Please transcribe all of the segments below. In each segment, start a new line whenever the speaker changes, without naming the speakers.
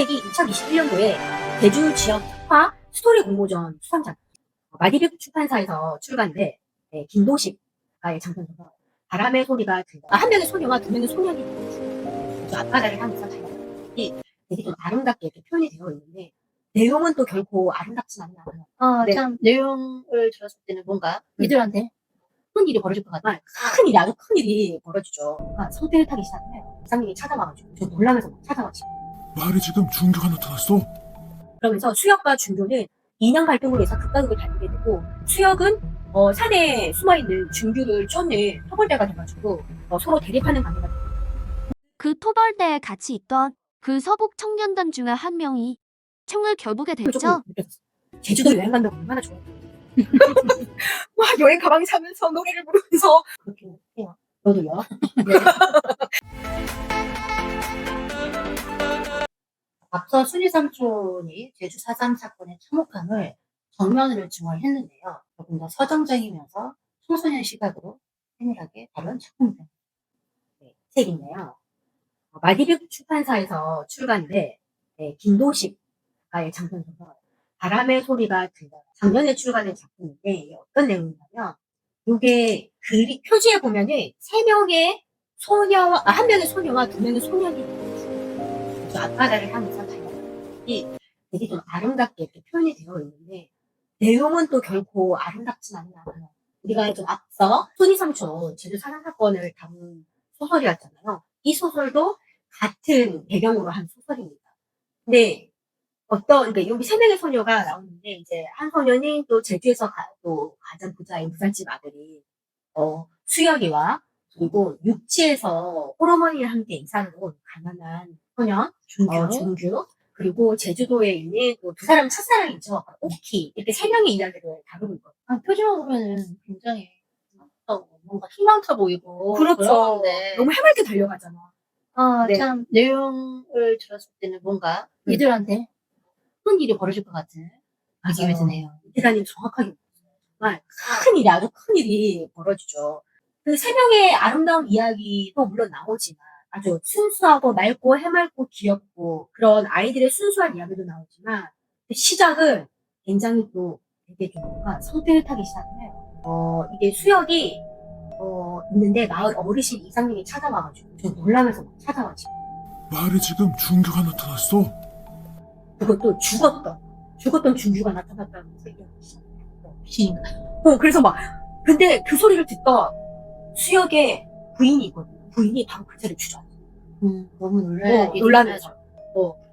이 2021년도에 제주 지역 특화 스토리 공모전 수상작 마디빅 출판사에서 출간된 김도식가의 장편 소설 바람의 소리가 들려. 한 명의 소녀와 두 명의 소년이 주 앞바다를 향해서 달려가는 되게 좀 아름답게 이렇게 표현이 되어 있는데 내용은 또 결코 아름답진 않나. 네.
참 내용을 들었을 때는 뭔가 이들한테
큰 일이 벌어질 것 같아요. 큰 일이 아주 큰 일이 벌어지죠. 성태를 타기 시작해요. 이상님이 찾아와가지고 저 놀라면서 막 찾아왔지.
마을에 지금 중교가 나타났어.
그러면서 수혁과 준교는 인양 갈등으로 해서 극과 극을 달리게 되고 수혁은 산에 숨어있는 준규를 쫓는 토벌대가 돼가지고 서로 대립하는 관계가 돼요.
그 토벌대에 같이 있던 그 서북 청년단 중에 한 명이 총을 겨누게 됐죠.
제주도 여행 간다고 얼마나 좋아요. 와, 여행 가방 사면서 노래를 부르면서 그렇게 해요. 너도요? 네.
앞서 순이 삼촌이 제주 4.3 사건의 참혹함을 정면으로 증언했는데요. 조금 더 서정적이면서 청소년 시각으로 세밀하게 다룬 작품입니다.
네, 책인데요. 마디빅 출판사에서 출간된 김도식가의 장편 소설 바람의 소리가 들려. 작년에 출간된 작품인데 어떤 내용이냐면 이게 표지에 보면은 한 명의 소녀와 두 명의 소년이 주 앞바다를 향해서 달려가는 되게 좀 아름답게 이렇게 표현이 되어 있는데 내용은 또 결코 아름답진 않나. 우리가 좀 앞서 손이 삼촌 제주 사랑 사건을 담은 소설이었잖아요. 이 소설도 같은 배경으로 한 소설입니다. 근데 그러니까 여기 세 명의 소녀가 나오는데 이제 한 소년이 또 제주에서 또 가장 부자인 부잣집 아들이 수혁이와 그리고 육지에서 홀어머니와 함께 이사를 온 가난한 소년 준규 그리고 제주도에 있는 또 두 사람 첫사랑이죠. 오키 이렇게 세 명의 이야기를 다루고 있거든요.
표지만 보면은 굉장히 뭔가 희망차 보이고
그렇죠.
그런데
너무 해맑게 달려가잖아. 네.
참 내용을 들었을 때는 뭔가 이들한테 큰 일이 벌어질 것 같은 느낌이 드네요.
기자님 정확하게 정말 큰 일이 아주 큰 일이 벌어지죠. 그 세 명의 아름다운 이야기도 물론 나오지만 아주 순수하고 맑고 해맑고 귀엽고 그런 아이들의 순수한 이야기도 나오지만 시작은 굉장히 또 되게 좀 뭔가 성태를 타기 시작해요. 이게 수혁이 있는데 마을 어르신 이상님이 찾아와가지고 저 놀라면서 막 찾아왔지.
마을에 지금 중교가 나타났어.
그것도 죽었던 준규가 나타났다는 얘기가 귀신인가? 그래서 막 근데 그 소리를 듣다 수혁의 부인이 있거든요. 부인이 바로 그 자리에 주저앉아.
너무
놀라면서.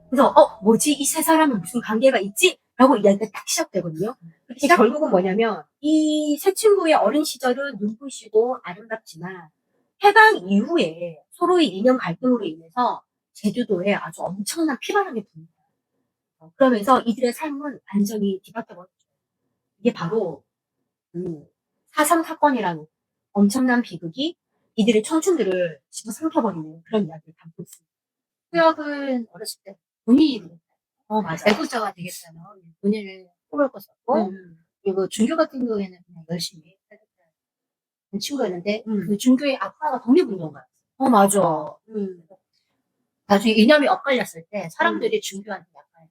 그래서 뭐지? 이 세 사람은 무슨 관계가 있지? 라고 이야기가 딱 시작되거든요. 그게 결국은 뭐냐면 이 세 친구의 어린 시절은 눈부시고 아름답지만 해방 이후에 서로의 인연 갈등으로 인해서 제주도에 아주 엄청난 피바람이 붑니다. 그러면서 이들의 삶은 완전히 뒤바뀌어버렸죠. 이게 바로 4.3 사건이라는 엄청난 비극이 이들의 청춘들을 집어삼켜버리는 그런 이야기를 담고 있습니다.
수혁은 어렸을 때 본인이 되겠다.
맞아.
배구자가 되겠다는 본인을 뽑을 것 같고 그리고 준규 같은 경우에는 그냥 열심히 하겠다는 친구였는데 그 준규의 아빠가 독립운동가였어.
맞아.
나중에 이념이 엇갈렸을 때 사람들이 준규한테 약간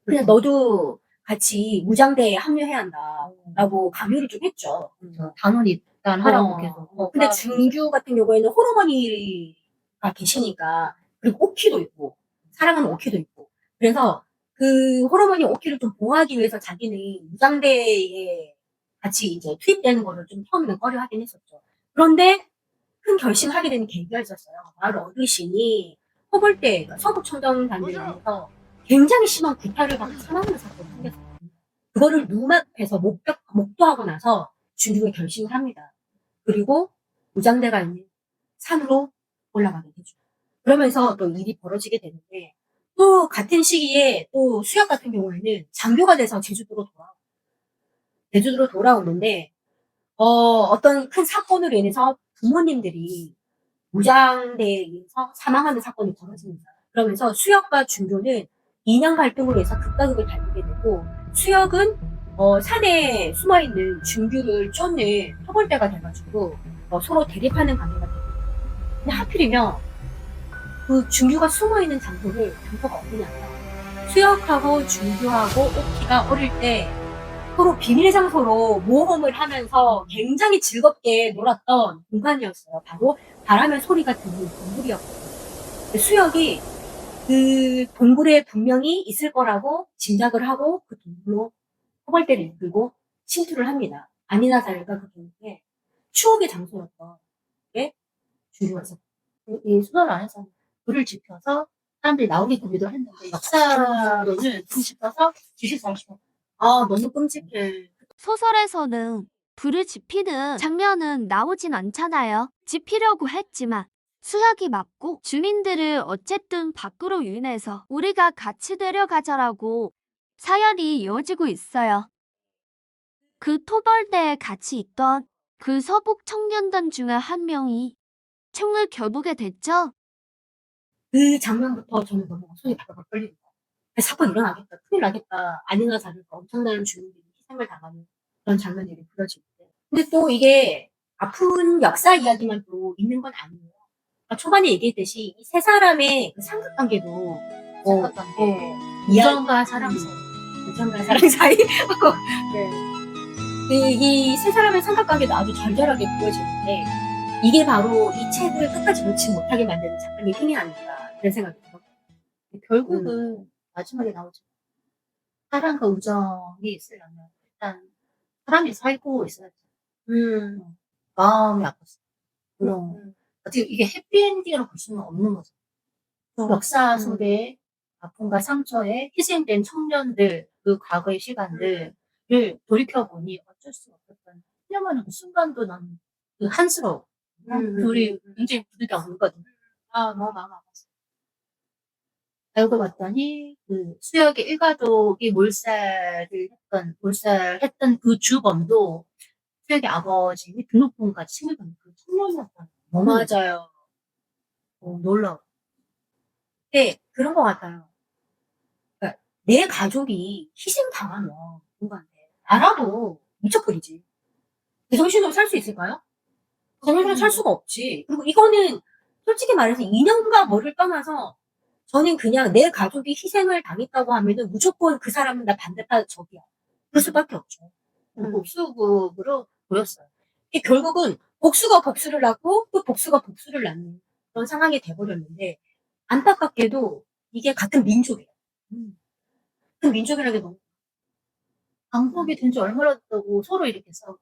그냥 너도 같이 무장대에 합류해야 한다라고 강요를 좀 했죠.
단원이 일단 하라고 계속.
근데 준규 같은 경우에는 홀어머니가 계시니까 그리고 오키도 있고 사랑하는 오키도 있고 그래서 그 홀어머니 오키를 좀 보호하기 위해서 자기는 무장대에 같이 이제 투입되는 거를 좀 처음에는 꺼려하긴 했었죠. 그런데 큰 결심을 하게 되는 계기가 있었어요. 마을 어르신이 허벌대 그러니까 서북 청정단지에서 굉장히 심한 구타를 받고 사망하는 사건이 생겼어요. 그거를 눈앞에서 목도하고 나서 준규가 결심을 합니다. 그리고 무장대가 있는 산으로 올라가게 되죠. 그러면서 또 일이 벌어지게 되는데 또 같은 시기에 또 수혁 같은 경우에는 장교가 돼서 제주도로 돌아오는데 어떤 큰 사건으로 인해서 부모님들이 무장대에 의해서 사망하는 사건이 벌어집니다. 그러면서 수혁과 준교는 인양 갈등으로 해서 극과 극을 달리게 되고 수혁은 산에 숨어있는 준규를 쫓는 토벌대가 돼가지고 서로 대립하는 관계가 됩니다. 근데 하필이면 그 준규가 숨어있는 장소가 어디냐면 수혁하고 준규하고 오키가 어릴 때 서로 비밀 장소로 모험을 하면서 굉장히 즐겁게 놀았던 공간이었어요. 바로 바람의 소리가 들리는 동굴이었거든요. 수혁이 그 동굴에 분명히 있을 거라고 짐작을 하고 그 동굴로 토벌대를 이끌고 침투를 합니다. 아니나 다를까 그 동굴에 추억의 장소였던 게 준규가 있었고
이 소설 안에서 불을 지펴서 사람들이 나오게끔 유도를 했는데 역사로는 불 지펴서 주식사시고
너무 끔찍해.
소설에서는 불을 지피는 장면은 나오진 않잖아요. 지피려고 했지만 수혁이 맞고 주민들을 어쨌든 밖으로 유인해서 우리가 같이 데려가자라고 사연이 이어지고 있어요. 그 토벌대에 같이 있던 그 서북 청년단 중에 한 명이 총을 겨누게 됐죠.
그 장면부터 저는 너무 손이 바닥 떨리는 거예요. 사건 일어나겠다, 큰일 나겠다, 아니나 다를까 엄청난 주민들이 희생을 당하는 그런 장면들이 그려지는데. 근데 또 이게 아픈 역사 이야기만 또 있는 건 아니에요. 그러니까 초반에 얘기했듯이 이 세 사람의 그 삼각관계도
삼각관계.
이야기,
우정과 사랑 사이.
우정과 사랑 사이. 네. 이 세 사람의 삼각관계도 아주 절절하게 그려지는데 이게 바로 이 책을 끝까지 놓지 못하게 만드는 작가의 힘이 아닐까 그런 생각이 들어요.
결국은 마지막에 나오죠. 사랑과 우정이 있으려면 일단 사람이 살고 있어야지. 마음이 아팠어. 그럼 어떻게 이게 해피엔딩으로 볼 수는 없는 거죠. 역사 속에 아픔과 상처에 희생된 청년들, 그 과거의 시간들을 돌이켜보니 어쩔 수 없었던 훌륭한 그 순간도 난 그 한스러워. 둘이 굉장히 부딪혀 울거든. 너무 마음 아팠어. 알고 봤더니 그 수혁의 일가족이 몰살했던 그 주범도 수혁의 아버지 등록금까지 챙겨간 그 청년이었다는 거.
맞아요.
놀라워.
근데 그런 것 같아요. 그러니까 내 가족이 희생당하면 누구한테 나라도 미쳐버리지. 제정신으로 살 수 있을까요? 제정신으로 살 수가 없지. 그리고 이거는 솔직히 말해서 인연과 뭐를 떠나서 저는 그냥 내 가족이 희생을 당했다고 하면은 무조건 그 사람은 나 반대파 적이야. 그럴 수밖에 없죠.
복수극으로 보였어요.
이게 결국은 복수가 복수를 낳고 또 복수가 복수를 낳는 그런 상황이 돼버렸는데 안타깝게도 이게 같은 민족이에요. 같은 민족이라는 게 너무
광복이 된 지 얼마나 됐다고 서로 이렇게 싸우고.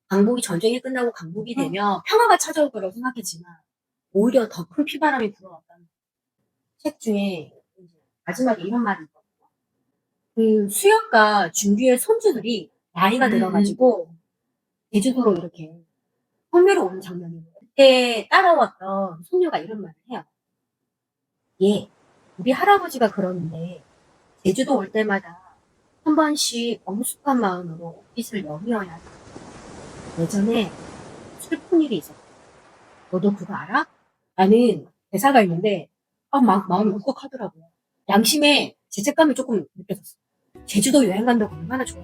광복이 전쟁이 끝나고 광복이 되면 평화가 찾아올 거라고 생각했지만 오히려 더 큰 피바람이 불어왔다는 책 중에 이제 마지막에 이런 말이 있거든요. 그 수혁과 준규의 손주들이 나이가 들어가지고 제주도로 이렇게 성묘로 오는 장면이에요. 그때 따라왔던 손녀가 이런 말을 해요. 예, 우리 할아버지가 그러는데 제주도 올 때마다 한 번씩 엄숙한 마음으로 옷깃을 여미어야 돼. 예전에 슬픈 일이 있었어. 너도 그거 알아? 라는 대사가 있는데 막 마음이 울컥하더라고요. 양심에 죄책감이 조금 느껴졌어. 제주도 여행 간다고 얼마나 좋아.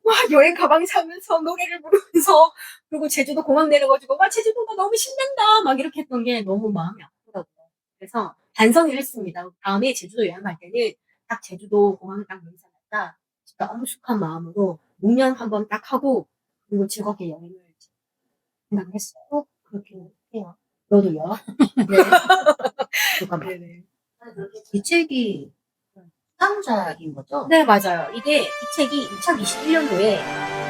와, 여행 가방 사면서 노래를 부르면서 그리고 제주도 공항 내려가지고 와, 제주도가 너무 신난다 막 이렇게 했던 게 너무 마음이 아프더라고요. 그래서 반성을 했습니다. 다음에 제주도 여행 갈 때는 딱 제주도 공항에 딱 내리자마자 진짜 엄숙한 마음으로 목련 한번 딱 하고 그리고 즐겁게 여행을 생각했어요.
그렇게 해요.
너도요?
네. 잠깐만.
네네.
이 책이 수상작인 거죠?
네, 맞아요. 이 책이 2021년도에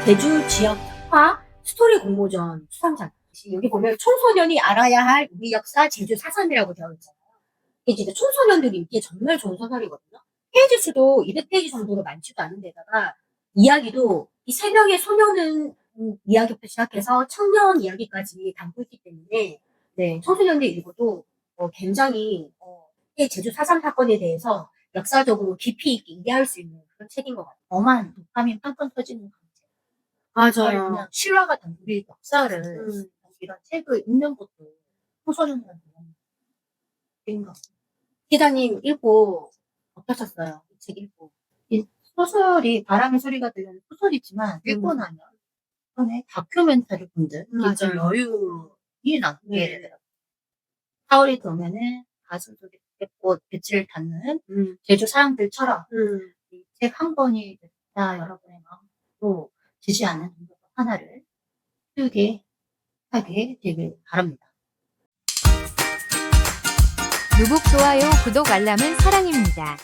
제주 지역 특화 스토리 공모전 수상작. 여기 보면 청소년이 알아야 할 우리 역사 제주 사선이라고 되어 있잖아요. 이게 진짜 청소년들이 읽기에 정말 좋은 소설이거든요. 페이지 수도 200페이지 정도로 많지도 않은 데다가 이야기도 이 세 명의 소년은 이야기부터 시작해서 청년 이야기까지 담고 있기 때문에 네, 청소년들 읽어도 굉장히 제주 4.3 사건에 대해서 역사적으로 깊이 있게 이해할 수 있는 그런 책인 것 같아요.
엄한 도파민 빵빵 터지는 강제. 그냥 실화가 담긴 우리 역사를 이런 책을 읽는 것도 청소년들한테 너무 좋은 것 같아요.
기자님 읽고 어떠셨어요? 이 책 읽고.
이 소설이 바람의 소리가 들리는 소설이지만 읽고 나면 전에 다큐멘터리 분들
맞아요.
여유이 남게
네.
되더라고요. 4월이 되면은 가슴 속에 백꽃 빛을 닫는 제주 사람들처럼 이 책 한 권이 다 여러분의 마음으로 지지 않는 행복 하나를 키우게 하게 되길 바랍니다.
누국 좋아요, 구독, 알람은 사랑입니다.